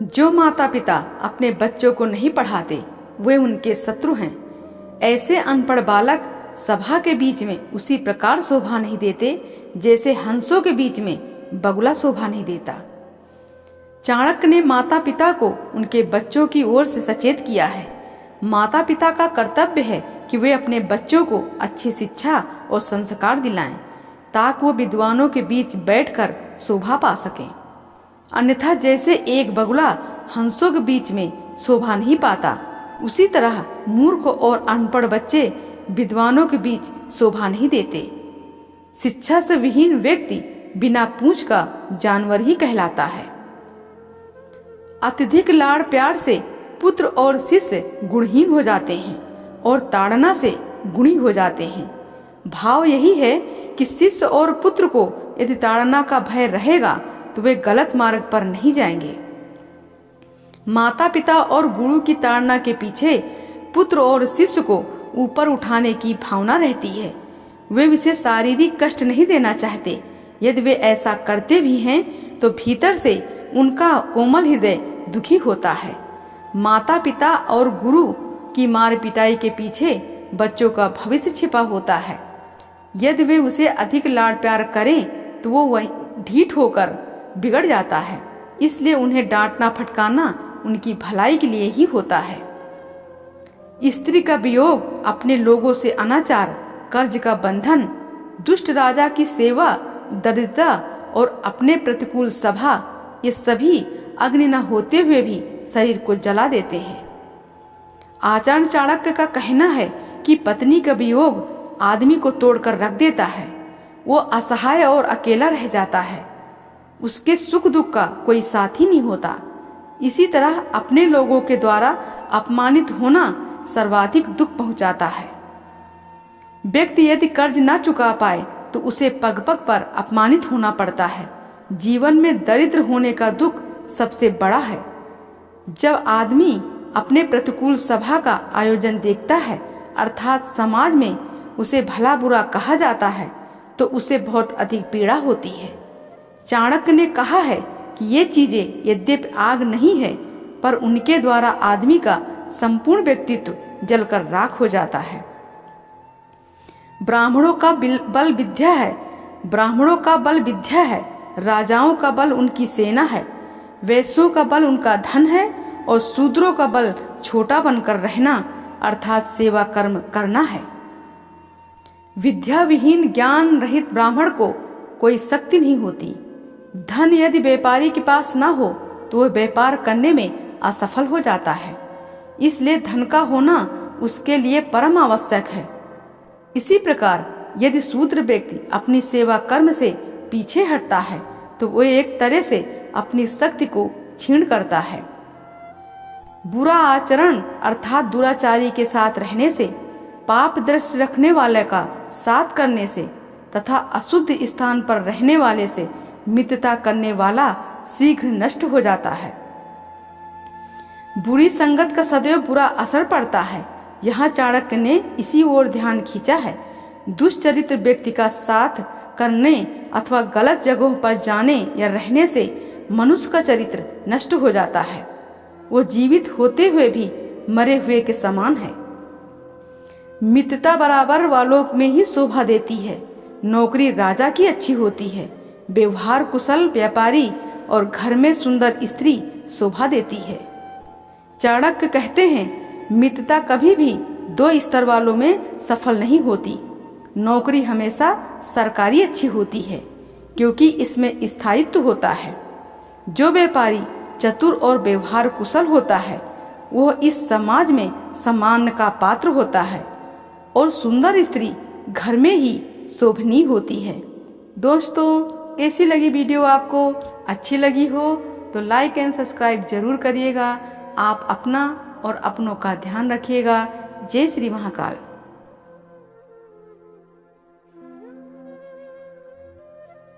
जो माता पिता अपने बच्चों को नहीं पढ़ाते वे उनके शत्रु हैं। ऐसे अनपढ़ बालक सभा के बीच में उसी प्रकार शोभा नहीं देते जैसे हंसों के बीच में बगुला शोभा नहीं देता। चाणक्य ने माता पिता को उनके बच्चों की ओर से सचेत किया है। माता पिता का कर्तव्य है कि वे अपने बच्चों को अच्छी शिक्षा और संस्कार दिलाएं ताकि वो विद्वानों के बीच बैठकर शोभा पा सकें। अन्यथा जैसे एक बगुला हंसों के बीच में शोभा नहीं पाता, उसी तरह मूर्ख और अनपढ़ बच्चे विद्वानों के बीच शोभा नहीं देते। शिक्षा से विहीन व्यक्ति बिना पूंछ का जानवर ही कहलाता है। अत्यधिक लाड़ प्यार से पुत्र और शिष्य गुणहीन हो जाते हैं और ताड़ना से गुणी हो जाते हैं। भाव यही है कि शिष्य और पुत्र को यदि ताड़ना का भय रहेगा तो वे गलत मार्ग पर नहीं जाएंगे। माता पिता और गुरु की ताड़ना के पीछे पुत्र और शिष्य को ऊपर उठाने की भावना रहती है। वे उसे शारीरिक कष्ट नहीं देना चाहते। यदि वे ऐसा करते भी हैं तो भीतर से उनका कोमल हृदय दुखी होता है। माता पिता और गुरु की मार पिटाई के पीछे बच्चों का भविष्य छिपा होता है। यदि वे उसे अधिक लाड़ प्यार करें तो वो वही ढीठ होकर बिगड़ जाता है। इसलिए उन्हें डांटना फटकारना उनकी भलाई के लिए ही होता है। स्त्री का वियोग, अपने लोगों से अनाचार, कर्ज का बंधन, दुष्ट राजा की सेवा, दरिद्रता और अपने प्रतिकूल सभा, ये सभी अग्नि न होते हुए भी शरीर को जला देते हैं। आचार्य चाणक्य का कहना है कि पत्नी का वियोग आदमी को तोड़कर रख देता है। वो असहाय और अकेला रह जाता है। उसके सुख दुख का कोई साथी नहीं होता। इसी तरह अपने लोगों के द्वारा अपमानित होना सर्वाधिक दुख पहुंचाता है। व्यक्ति यदि कर्ज न चुका पाए तो उसे पग पग पर अपमानित होना पड़ता है। जीवन में दरिद्र होने का दुख सबसे बड़ा है। जब आदमी अपने प्रतिकूल सभा का आयोजन देखता है, अर्थात समाज में उसे भला बुरा कहा जाता है, तो उसे बहुत अधिक पीड़ा होती है। चाणक्य ने कहा है कि ये चीजें यद्यपि आग नहीं है, पर उनके द्वारा आदमी का संपूर्ण व्यक्तित्व जलकर राख हो जाता है। ब्राह्मणों का बल विद्या है। ब्राह्मणों का बल विद्या है। राजाओं का बल उनकी सेना है। वैश्यों का बल उनका धन है और शूद्रों का बल छोटा बनकर रहना अर्थात सेवा कर्म करना है। विद्या विहीन ज्ञान रहित ब्राह्मण को कोई शक्ति नहीं होती। धन यदि व्यापारी के पास ना हो तो वह व्यापार करने में असफल हो जाता है। इसलिए धन का होना उसके लिए परम आवश्यक है। इसी प्रकार यदि शूद्र व्यक्ति अपनी सेवा कर्म से पीछे हटता है तो वह एक तरह से अपनी शक्ति को क्षीण करता है। बुरा आचरण अर्थात दुराचारी के साथ रहने से, पाप दृष्टि रखने वाले का साथ करने से तथा अशुद्ध स्थान पर रहने वाले से मित्रता करने वाला शीघ्र नष्ट हो जाता है। बुरी संगत का सदैव बुरा असर पड़ता है। यहाँ चाणक्य ने इसी ओर ध्यान खींचा है। दुष्चरित्र व्यक्ति का साथ करने अथवा गलत जगहों पर जाने या रहने से मनुष्य का चरित्र नष्ट हो जाता है। वो जीवित होते हुए भी मरे हुए के समान है। मित्रता बराबर वालों में ही शोभा देती है। नौकरी राजा की अच्छी होती है। व्यवहार कुशल व्यापारी और घर में सुंदर स्त्री शोभा देती है। चाणक्य कहते हैं, मित्रता कभी भी दो स्तर वालों में सफल नहीं होती। नौकरी हमेशा सरकारी अच्छी होती है क्योंकि इसमें स्थायित्व होता है। जो व्यापारी चतुर और व्यवहार कुशल होता है वह इस समाज में सम्मान का पात्र होता है और सुंदर स्त्री घर में ही शोभनीय होती है। दोस्तों, कैसी लगी वीडियो? आपको अच्छी लगी हो तो लाइक एंड सब्सक्राइब जरूर करिएगा। आप अपना और अपनों का ध्यान रखिएगा। जय श्री महाकाल।